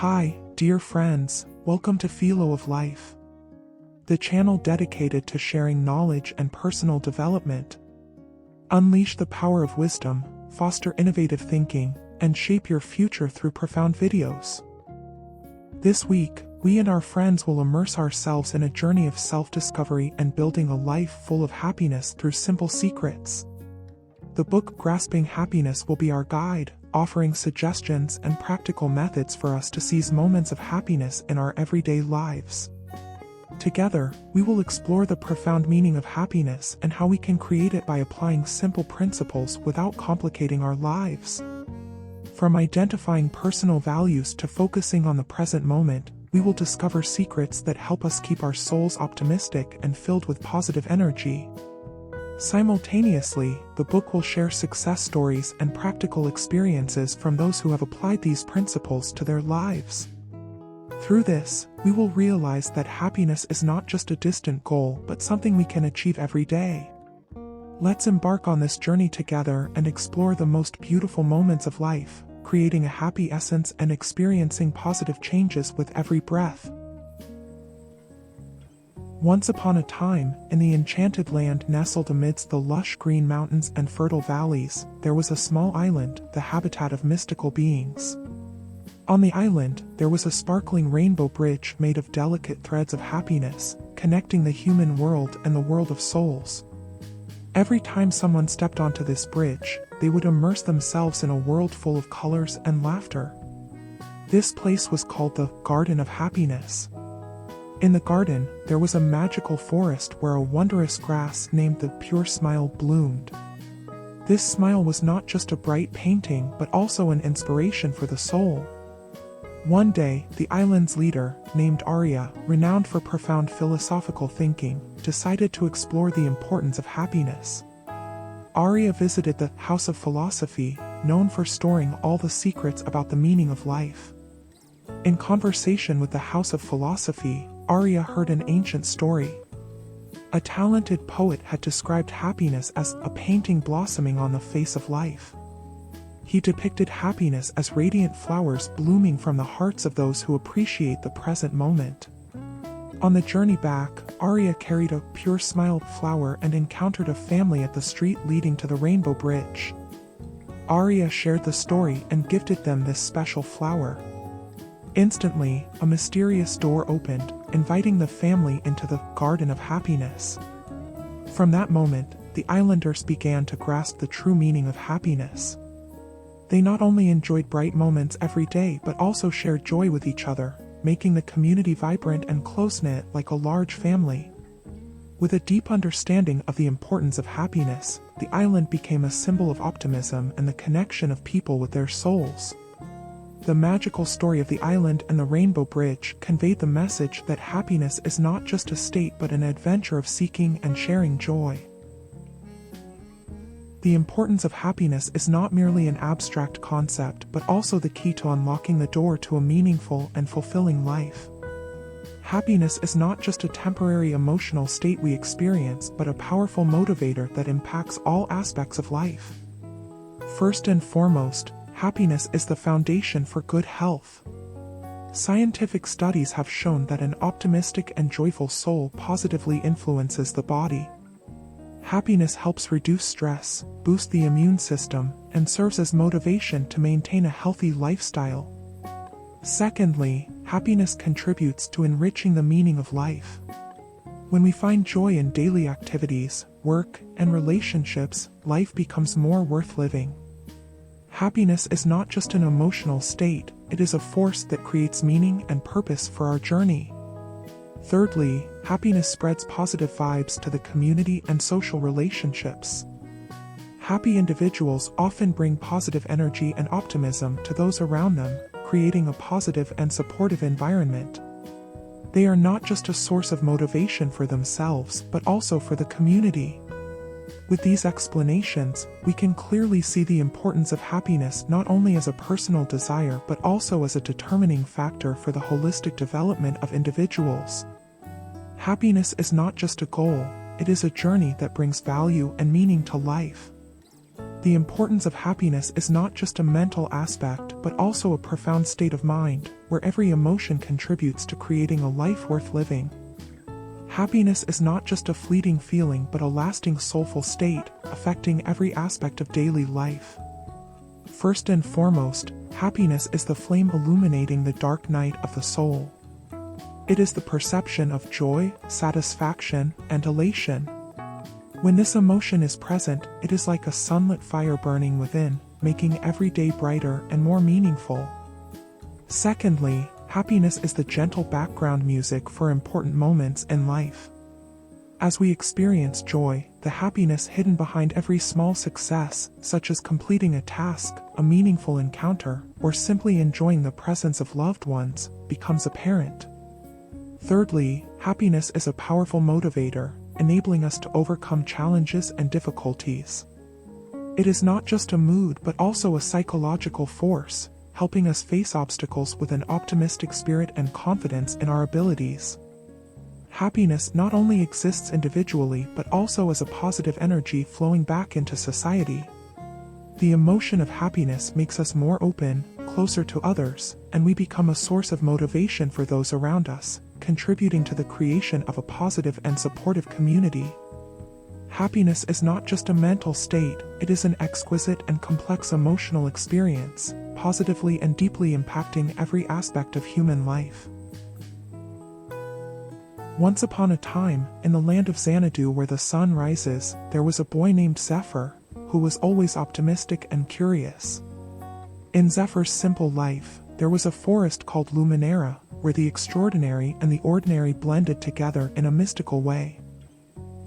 Hi, dear friends, welcome to Philo of Life, the channel dedicated to sharing knowledge and personal development. Unleash the power of wisdom, foster innovative thinking, and shape your future through profound videos. This week, we and our friends will immerse ourselves in a journey of self-discovery and building a life full of happiness through simple secrets. The book Grasping Happiness will be our guide, offering suggestions and practical methods for us to seize moments of happiness in our everyday lives. Together, we will explore the profound meaning of happiness and how we can create it by applying simple principles without complicating our lives. From identifying personal values to focusing on the present moment, we will discover secrets that help us keep our souls optimistic and filled with positive energy. Simultaneously, the book will share success stories and practical experiences from those who have applied these principles to their lives. Through this, we will realize that happiness is not just a distant goal but something we can achieve every day. Let's embark on this journey together and explore the most beautiful moments of life, creating a happy essence and experiencing positive changes with every breath. Once upon a time, in the enchanted land nestled amidst the lush green mountains and fertile valleys, there was a small island, the habitat of mystical beings. On the island, there was a sparkling rainbow bridge made of delicate threads of happiness, connecting the human world and the world of souls. Every time someone stepped onto this bridge, they would immerse themselves in a world full of colors and laughter. This place was called the Garden of Happiness. In the garden, there was a magical forest where a wondrous grass named the Pure Smile bloomed. This smile was not just a bright painting but also an inspiration for the soul. One day, the island's leader, named Arya, renowned for profound philosophical thinking, decided to explore the importance of happiness. Arya visited the House of Philosophy, known for storing all the secrets about the meaning of life. In conversation with the House of Philosophy, Arya heard an ancient story. A talented poet had described happiness as a painting blossoming on the face of life. He depicted happiness as radiant flowers blooming from the hearts of those who appreciate the present moment. On the journey back, Arya carried a pure smile flower and encountered a family at the street leading to the Rainbow Bridge. Arya shared the story and gifted them this special flower. Instantly, a mysterious door opened, inviting the family into the Garden of Happiness. From that moment, the islanders began to grasp the true meaning of happiness. They not only enjoyed bright moments every day but also shared joy with each other, making the community vibrant and close-knit like a large family. With a deep understanding of the importance of happiness, the island became a symbol of optimism and the connection of people with their souls. The magical story of the island and the Rainbow Bridge conveyed the message that happiness is not just a state but an adventure of seeking and sharing joy. The importance of happiness is not merely an abstract concept but also the key to unlocking the door to a meaningful and fulfilling life. Happiness is not just a temporary emotional state we experience but a powerful motivator that impacts all aspects of life. First and foremost, happiness is the foundation for good health. Scientific studies have shown that an optimistic and joyful soul positively influences the body. Happiness helps reduce stress, boost the immune system, and serves as motivation to maintain a healthy lifestyle. Secondly, happiness contributes to enriching the meaning of life. When we find joy in daily activities, work, and relationships, life becomes more worth living. Happiness is not just an emotional state, it is a force that creates meaning and purpose for our journey. Thirdly, happiness spreads positive vibes to the community and social relationships. Happy individuals often bring positive energy and optimism to those around them, creating a positive and supportive environment. They are not just a source of motivation for themselves but also for the community. With these explanations, we can clearly see the importance of happiness not only as a personal desire but also as a determining factor for the holistic development of individuals. Happiness is not just a goal, it is a journey that brings value and meaning to life. The importance of happiness is not just a mental aspect but also a profound state of mind, where every emotion contributes to creating a life worth living. Happiness is not just a fleeting feeling but a lasting soulful state, affecting every aspect of daily life. First and foremost, happiness is the flame illuminating the dark night of the soul. It is the perception of joy, satisfaction, and elation. When this emotion is present, it is like a sunlit fire burning within, making every day brighter and more meaningful. Secondly, happiness is the gentle background music for important moments in life. As we experience joy, the happiness hidden behind every small success, such as completing a task, a meaningful encounter, or simply enjoying the presence of loved ones, becomes apparent. Thirdly, happiness is a powerful motivator, enabling us to overcome challenges and difficulties. It is not just a mood but also a psychological force, helping us face obstacles with an optimistic spirit and confidence in our abilities. Happiness not only exists individually but also as a positive energy flowing back into society. The emotion of happiness makes us more open, closer to others, and we become a source of motivation for those around us, contributing to the creation of a positive and supportive community. Happiness is not just a mental state, it is an exquisite and complex emotional experience, positively and deeply impacting every aspect of human life. Once upon a time, in the land of Xanadu where the sun rises, there was a boy named Zephyr, who was always optimistic and curious. In Zephyr's simple life, there was a forest called Luminera, where the extraordinary and the ordinary blended together in a mystical way.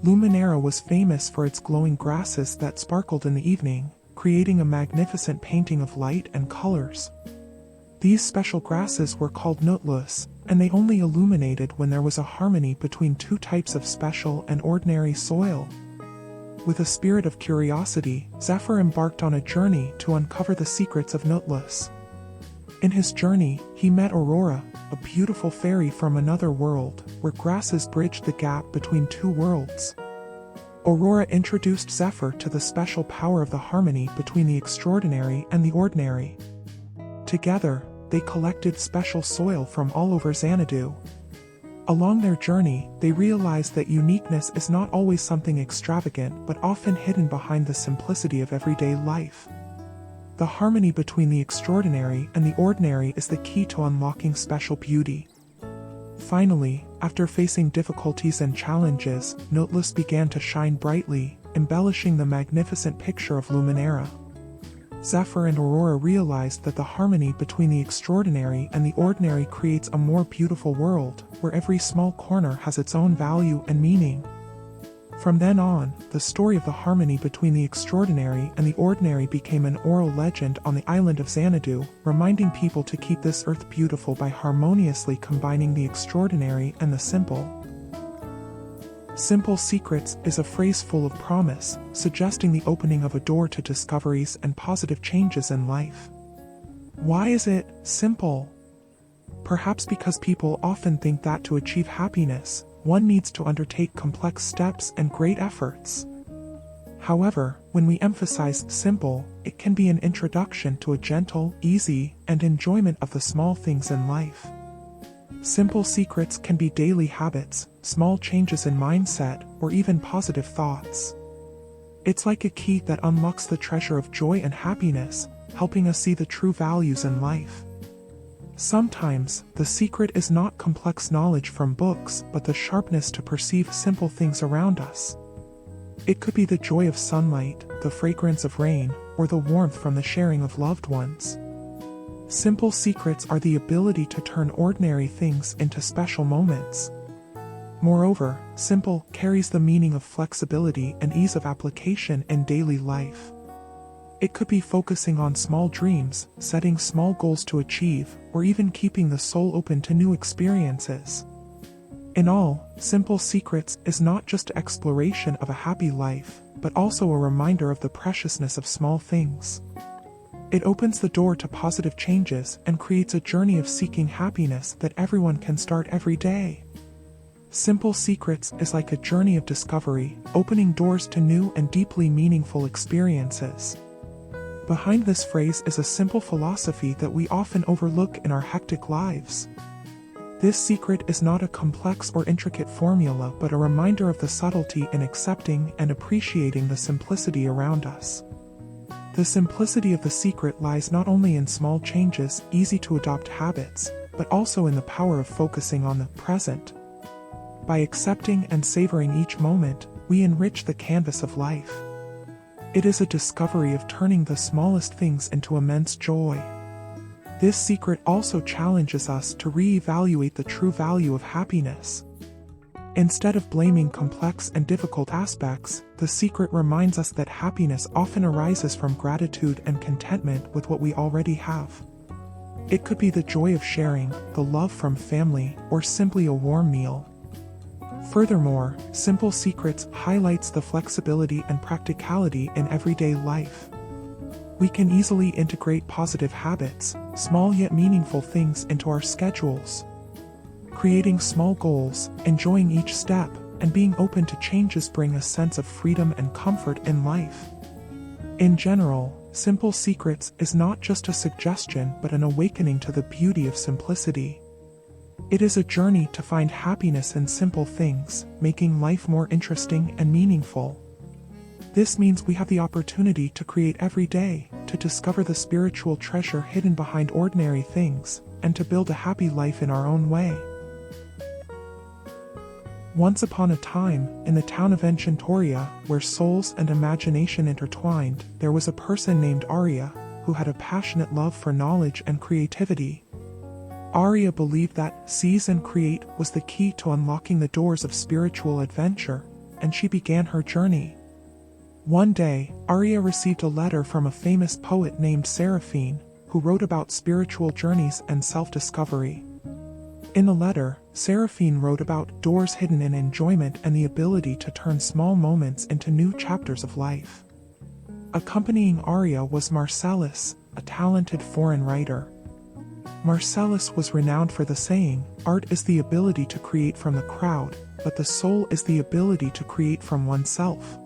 Luminera was famous for its glowing grasses that sparkled in the evening, creating a magnificent painting of light and colors. These special grasses were called nutlus, and they only illuminated when there was a harmony between two types of special and ordinary soil. With a spirit of curiosity, Zephyr embarked on a journey to uncover the secrets of nutlus. In his journey, he met Aurora, a beautiful fairy from another world, where grasses bridged the gap between two worlds. Aurora introduced Zephyr to the special power of the harmony between the extraordinary and the ordinary. Together, they collected special soil from all over Xanadu. Along their journey, they realized that uniqueness is not always something extravagant but often hidden behind the simplicity of everyday life. The harmony between the extraordinary and the ordinary is the key to unlocking special beauty. Finally, after facing difficulties and challenges, Nutlus began to shine brightly, embellishing the magnificent picture of Luminera. Zephyr and Aurora realized that the harmony between the extraordinary and the ordinary creates a more beautiful world, where every small corner has its own value and meaning. From then on, the story of the harmony between the extraordinary and the ordinary became an oral legend on the island of Xanadu, reminding people to keep this earth beautiful by harmoniously combining the extraordinary and the simple. Simple secrets is a phrase full of promise, suggesting the opening of a door to discoveries and positive changes in life. Why is it simple? Perhaps because people often think that to achieve happiness, one needs to undertake complex steps and great efforts. However, when we emphasize simple, it can be an introduction to a gentle, easy, and enjoyment of the small things in life. Simple secrets can be daily habits, small changes in mindset, or even positive thoughts. It's like a key that unlocks the treasure of joy and happiness, helping us see the true values in life. Sometimes, the secret is not complex knowledge from books, but the sharpness to perceive simple things around us. It could be the joy of sunlight, the fragrance of rain, or the warmth from the sharing of loved ones. Simple secrets are the ability to turn ordinary things into special moments. Moreover, simple carries the meaning of flexibility and ease of application in daily life. It could be focusing on small dreams, setting small goals to achieve, or even keeping the soul open to new experiences. In all, Simple Secrets is not just exploration of a happy life, but also a reminder of the preciousness of small things. It opens the door to positive changes and creates a journey of seeking happiness that everyone can start every day. Simple Secrets is like a journey of discovery, opening doors to new and deeply meaningful experiences. Behind this phrase is a simple philosophy that we often overlook in our hectic lives. This secret is not a complex or intricate formula, but a reminder of the subtlety in accepting and appreciating the simplicity around us. The simplicity of the secret lies not only in small changes, easy-to-adopt habits, but also in the power of focusing on the present. By accepting and savoring each moment, we enrich the canvas of life. It is a discovery of turning the smallest things into immense joy. This secret also challenges us to re-evaluate the true value of happiness. Instead of blaming complex and difficult aspects, the secret reminds us that happiness often arises from gratitude and contentment with what we already have. It could be the joy of sharing, the love from family, or simply a warm meal. Furthermore, Simple Secrets highlights the flexibility and practicality in everyday life. We can easily integrate positive habits, small yet meaningful things into our schedules. Creating small goals, enjoying each step, and being open to changes bring a sense of freedom and comfort in life. In general, Simple Secrets is not just a suggestion but an awakening to the beauty of simplicity. It is a journey to find happiness in simple things, making life more interesting and meaningful. This means we have the opportunity to create every day, to discover the spiritual treasure hidden behind ordinary things, and to build a happy life in our own way. Once upon a time, in the town of Enchantoria, where souls and imagination intertwined, there was a person named Arya, who had a passionate love for knowledge and creativity. Arya believed that seize and create was the key to unlocking the doors of spiritual adventure, and she began her journey. One day, Arya received a letter from a famous poet named Seraphine, who wrote about spiritual journeys and self-discovery. In the letter, Seraphine wrote about doors hidden in enjoyment and the ability to turn small moments into new chapters of life. Accompanying Arya was Marcellus, a talented foreign writer. Marcellus was renowned for the saying, "Art is the ability to create from the crowd, but the soul is the ability to create from oneself."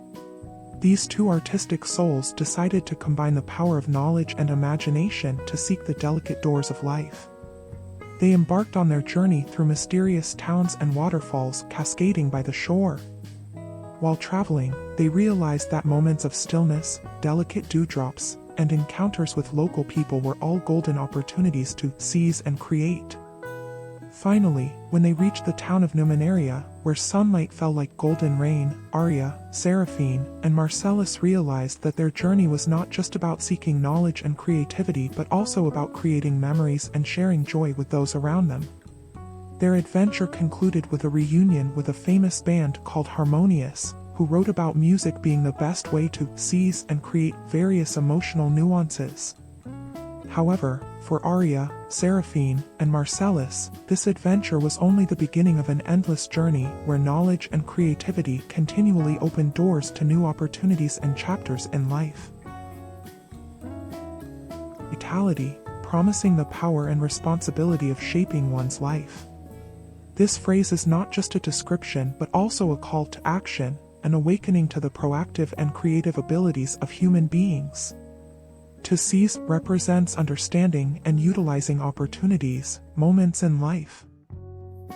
These two artistic souls decided to combine the power of knowledge and imagination to seek the delicate doors of life. They embarked on their journey through mysterious towns and waterfalls cascading by the shore. While traveling, they realized that moments of stillness, delicate dewdrops, and encounters with local people were all golden opportunities to seize and create. Finally, when they reached the town of Numenaria, where sunlight fell like golden rain, Arya, Seraphine, and Marcellus realized that their journey was not just about seeking knowledge and creativity but also about creating memories and sharing joy with those around them. Their adventure concluded with a reunion with a famous band called Harmonious, who wrote about music being the best way to seize and create various emotional nuances. However, for Arya, Seraphine, and Marcellus, this adventure was only the beginning of an endless journey where knowledge and creativity continually opened doors to new opportunities and chapters in life. Vitality, promising the power and responsibility of shaping one's life. This phrase is not just a description but also a call to action, an awakening to the proactive and creative abilities of human beings. To seize represents understanding and utilizing opportunities, moments in life.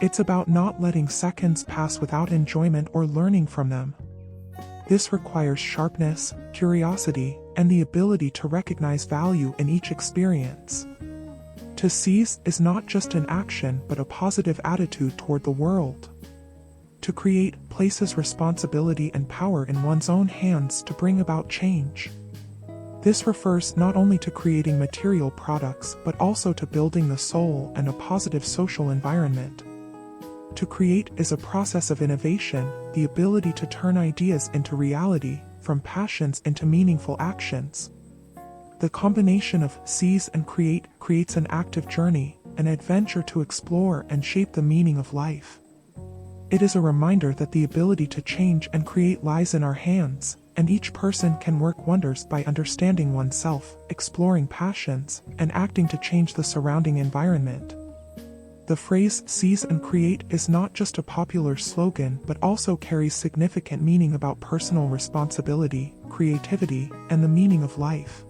It's about not letting seconds pass without enjoyment or learning from them. This requires sharpness, curiosity, and the ability to recognize value in each experience. To seize is not just an action but a positive attitude toward the world. To create places responsibility and power in one's own hands to bring about change. This refers not only to creating material products but also to building the soul and a positive social environment. To create is a process of innovation, the ability to turn ideas into reality, from passions into meaningful actions. The combination of seize and create creates an active journey, an adventure to explore and shape the meaning of life. It is a reminder that the ability to change and create lies in our hands, and each person can work wonders by understanding oneself, exploring passions, and acting to change the surrounding environment. The phrase "seize and create" is not just a popular slogan but also carries significant meaning about personal responsibility, creativity, and the meaning of life.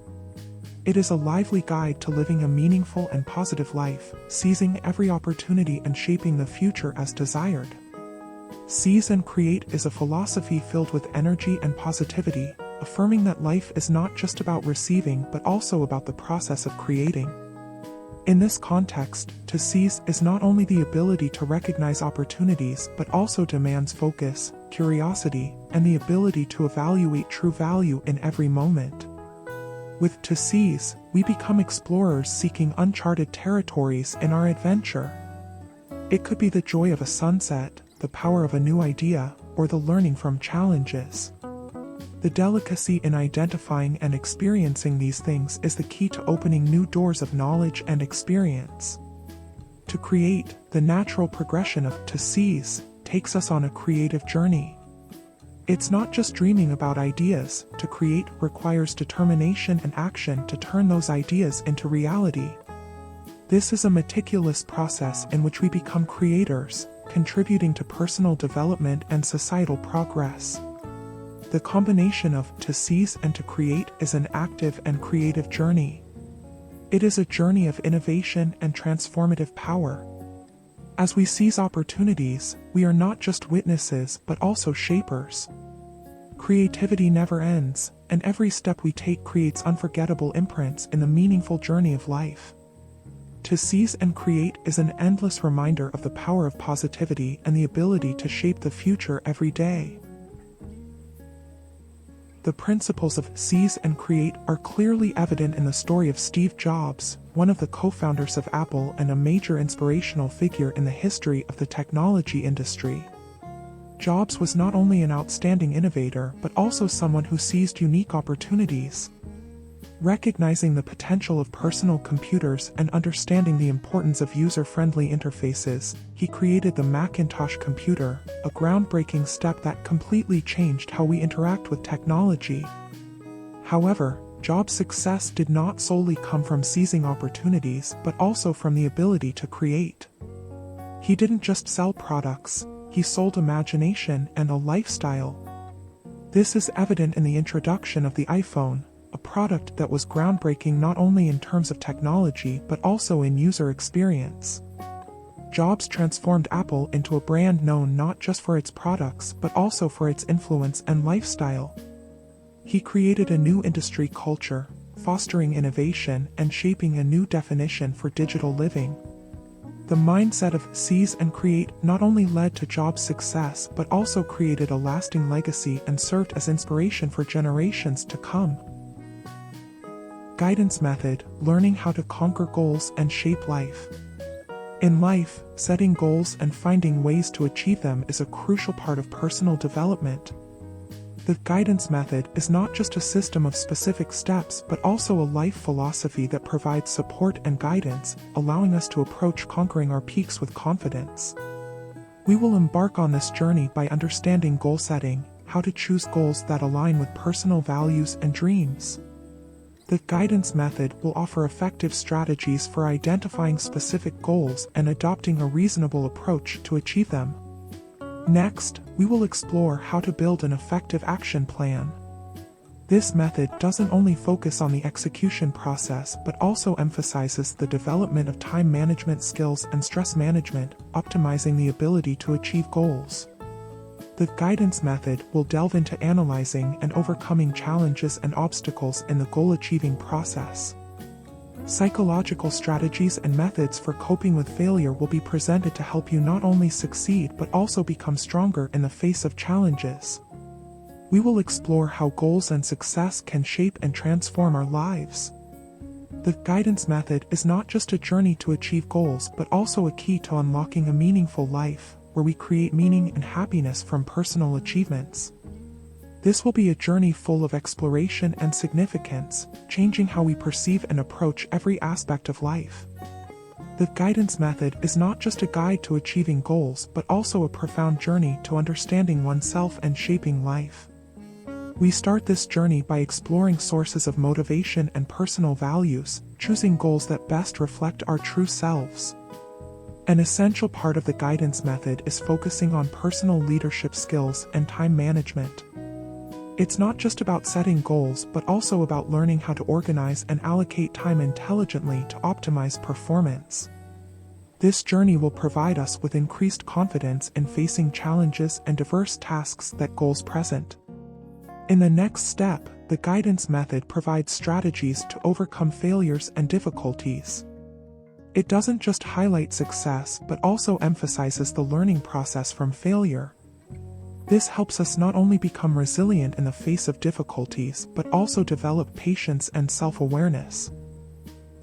It is a lively guide to living a meaningful and positive life, seizing every opportunity and shaping the future as desired. Seize and create is a philosophy filled with energy and positivity, affirming that life is not just about receiving but also about the process of creating. In this context, to seize is not only the ability to recognize opportunities but also demands focus, curiosity, and the ability to evaluate true value in every moment. With to seize, we become explorers seeking uncharted territories in our adventure. It could be the joy of a sunset, the power of a new idea, or the learning from challenges. The delicacy in identifying and experiencing these things is the key to opening new doors of knowledge and experience. To create, the natural progression of to seize, takes us on a creative journey. It's not just dreaming about ideas. To create requires determination and action to turn those ideas into reality. This is a meticulous process in which we become creators, contributing to personal development and societal progress. The combination of to seize and to create is an active and creative journey. It is a journey of innovation and transformative power. As we seize opportunities, we are not just witnesses but also shapers. Creativity never ends, and every step we take creates unforgettable imprints in the meaningful journey of life. To seize and create is an endless reminder of the power of positivity and the ability to shape the future every day. The principles of seize and create are clearly evident in the story of Steve Jobs, one of the co-founders of Apple and a major inspirational figure in the history of the technology industry. Jobs was not only an outstanding innovator but also someone who seized unique opportunities. Recognizing the potential of personal computers and understanding the importance of user-friendly interfaces, he created the Macintosh computer, a groundbreaking step that completely changed how we interact with technology. However, Jobs' success did not solely come from seizing opportunities but also from the ability to create. He didn't just sell products, he sold imagination and a lifestyle. This is evident in the introduction of the iPhone, a product that was groundbreaking not only in terms of technology but also in user experience. Jobs transformed Apple into a brand known not just for its products but also for its influence and lifestyle. He created a new industry culture, fostering innovation and shaping a new definition for digital living. The mindset of seize and create not only led to Jobs' success but also created a lasting legacy and served as inspiration for generations to come. Guidance method: learning how to conquer goals and shape life. In life, setting goals and finding ways to achieve them is a crucial part of personal development. The guidance method is not just a system of specific steps but also a life philosophy that provides support and guidance, allowing us to approach conquering our peaks with confidence. We will embark on this journey by understanding goal setting, how to choose goals that align with personal values and dreams. The guidance method will offer effective strategies for identifying specific goals and adopting a reasonable approach to achieve them. Next, we will explore how to build an effective action plan. This method doesn't only focus on the execution process but also emphasizes the development of time management skills and stress management, optimizing the ability to achieve goals. The guidance method will delve into analyzing and overcoming challenges and obstacles in the goal-achieving process. Psychological strategies and methods for coping with failure will be presented to help you not only succeed but also become stronger in the face of challenges. We will explore how goals and success can shape and transform our lives. The guidance method is not just a journey to achieve goals but also a key to unlocking a meaningful life, where we create meaning and happiness from personal achievements. This will be a journey full of exploration and significance, changing how we perceive and approach every aspect of life. The guidance method is not just a guide to achieving goals but also a profound journey to understanding oneself and shaping life. We start this journey by exploring sources of motivation and personal values, choosing goals that best reflect our true selves. An essential part of the guidance method is focusing on personal leadership skills and time management. It's not just about setting goals, but also about learning how to organize and allocate time intelligently to optimize performance. This journey will provide us with increased confidence in facing challenges and diverse tasks that goals present. In the next step, the guidance method provides strategies to overcome failures and difficulties. It doesn't just highlight success, but also emphasizes the learning process from failure. This helps us not only become resilient in the face of difficulties, but also develop patience and self-awareness.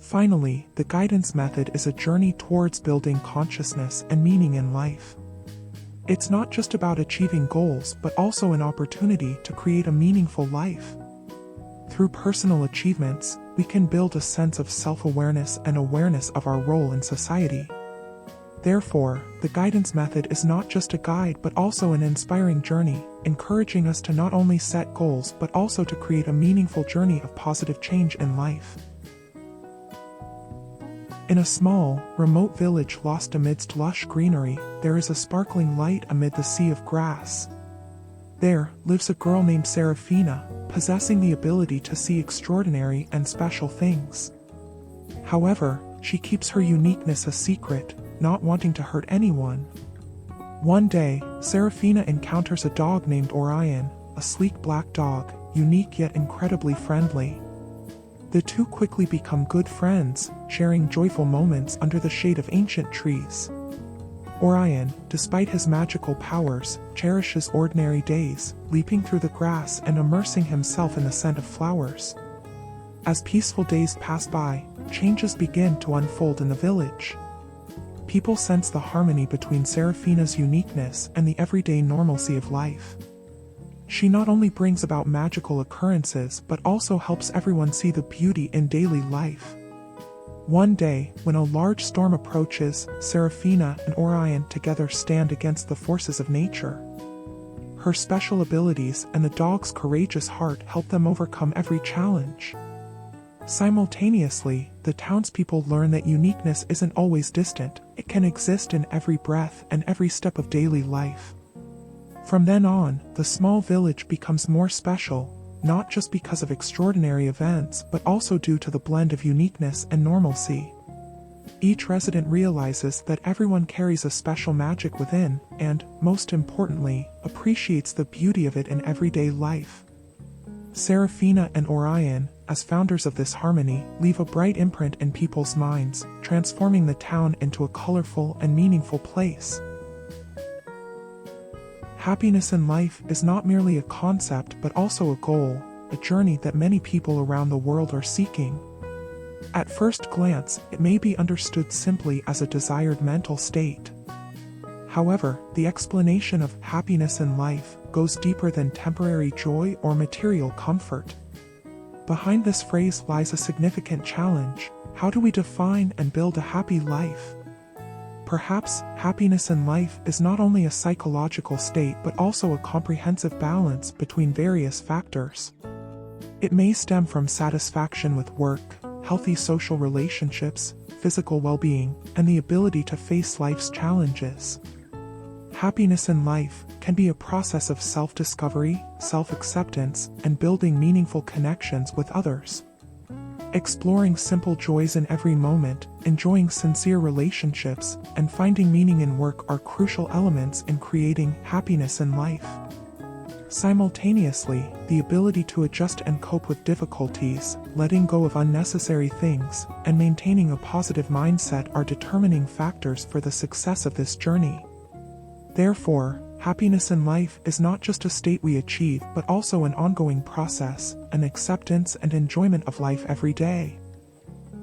Finally, the guidance method is a journey towards building consciousness and meaning in life. It's not just about achieving goals, but also an opportunity to create a meaningful life. Through personal achievements, we can build a sense of self-awareness and awareness of our role in society. Therefore, the guidance method is not just a guide but also an inspiring journey, encouraging us to not only set goals but also to create a meaningful journey of positive change in life. In a small, remote village lost amidst lush greenery, there is a sparkling light amid the sea of grass. There lives a girl named Serafina, possessing the ability to see extraordinary and special things. However, she keeps her uniqueness a secret, not wanting to hurt anyone. One day, Serafina encounters a dog named Orion, a sleek black dog, unique yet incredibly friendly. The two quickly become good friends, sharing joyful moments under the shade of ancient trees. Orion, despite his magical powers, cherishes ordinary days, leaping through the grass and immersing himself in the scent of flowers. As peaceful days pass by, changes begin to unfold in the village. People sense the harmony between Serafina's uniqueness and the everyday normalcy of life. She not only brings about magical occurrences but also helps everyone see the beauty in daily life. One day, when a large storm approaches, Serafina and Orion together stand against the forces of nature. Her special abilities and the dog's courageous heart help them overcome every challenge. Simultaneously, the townspeople learn that uniqueness isn't always distant, it can exist in every breath and every step of daily life. From then on, the small village becomes more special, not just because of extraordinary events, but also due to the blend of uniqueness and normalcy. Each resident realizes that everyone carries a special magic within, and, most importantly, appreciates the beauty of it in everyday life. Serafina and Orion, as founders of this harmony, leave a bright imprint in people's minds, transforming the town into a colorful and meaningful place. Happiness in life is not merely a concept but also a goal, a journey that many people around the world are seeking. At first glance, it may be understood simply as a desired mental state. However, the explanation of happiness in life goes deeper than temporary joy or material comfort. Behind this phrase lies a significant challenge: how do we define and build a happy life? Perhaps, happiness in life is not only a psychological state but also a comprehensive balance between various factors. It may stem from satisfaction with work, healthy social relationships, physical well-being, and the ability to face life's challenges. Happiness in life can be a process of self-discovery, self-acceptance, and building meaningful connections with others. Exploring simple joys in every moment, enjoying sincere relationships, and finding meaning in work are crucial elements in creating happiness in life. Simultaneously, the ability to adjust and cope with difficulties, letting go of unnecessary things, and maintaining a positive mindset are determining factors for the success of this journey. Therefore, happiness in life is not just a state we achieve but also an ongoing process, an acceptance and enjoyment of life every day.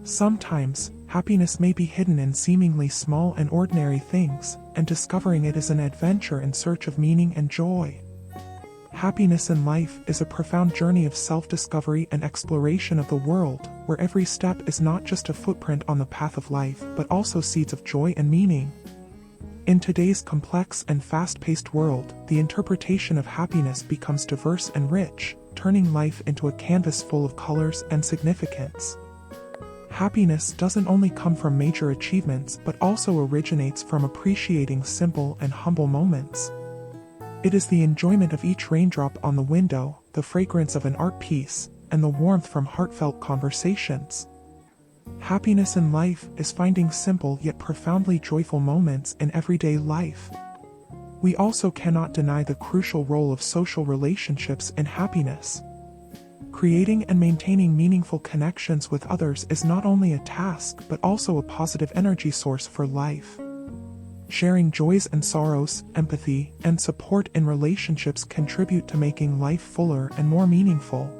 Sometimes, happiness may be hidden in seemingly small and ordinary things, and discovering it is an adventure in search of meaning and joy. Happiness in life is a profound journey of self-discovery and exploration of the world, where every step is not just a footprint on the path of life but also seeds of joy and meaning. In today's complex and fast-paced world, the interpretation of happiness becomes diverse and rich, turning life into a canvas full of colors and significance. Happiness doesn't only come from major achievements but also originates from appreciating simple and humble moments. It is the enjoyment of each raindrop on the window, the fragrance of an art piece, and the warmth from heartfelt conversations. Happiness in life is finding simple yet profoundly joyful moments in everyday life. We also cannot deny the crucial role of social relationships in happiness. Creating and maintaining meaningful connections with others is not only a task but also a positive energy source for life. Sharing joys and sorrows, empathy, and support in relationships contribute to making life fuller and more meaningful.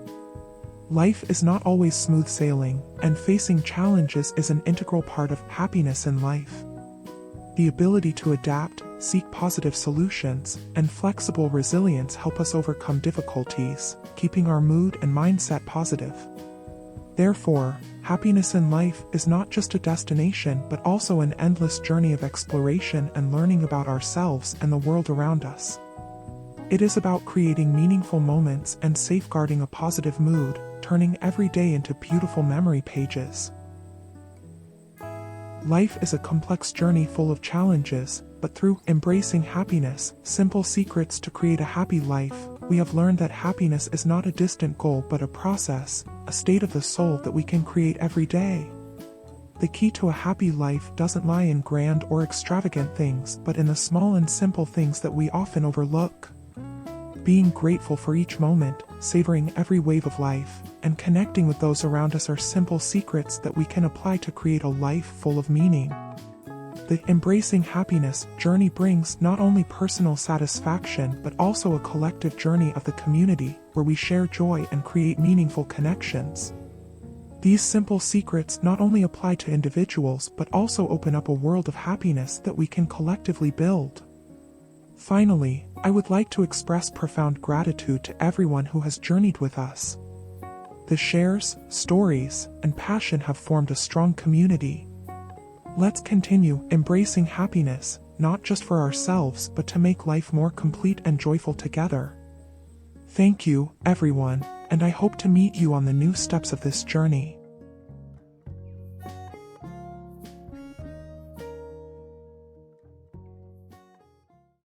Life is not always smooth sailing, and facing challenges is an integral part of happiness in life. The ability to adapt, seek positive solutions, and flexible resilience help us overcome difficulties, keeping our mood and mindset positive. Therefore, happiness in life is not just a destination but also an endless journey of exploration and learning about ourselves and the world around us. It is about creating meaningful moments and safeguarding a positive mood, turning every day into beautiful memory pages. Life is a complex journey full of challenges, but through embracing happiness, simple secrets to create a happy life, we have learned that happiness is not a distant goal but a process, a state of the soul that we can create every day. The key to a happy life doesn't lie in grand or extravagant things but in the small and simple things that we often overlook. Being grateful for each moment, savoring every wave of life, and connecting with those around us are simple secrets that we can apply to create a life full of meaning. The Embracing Happiness journey brings not only personal satisfaction but also a collective journey of the community, where we share joy and create meaningful connections. These simple secrets not only apply to individuals but also open up a world of happiness that we can collectively build. Finally, I would like to express profound gratitude to everyone who has journeyed with us. The shares, stories, and passion have formed a strong community. Let's continue embracing happiness, not just for ourselves but to make life more complete and joyful together. Thank you, everyone, and I hope to meet you on the new steps of this journey.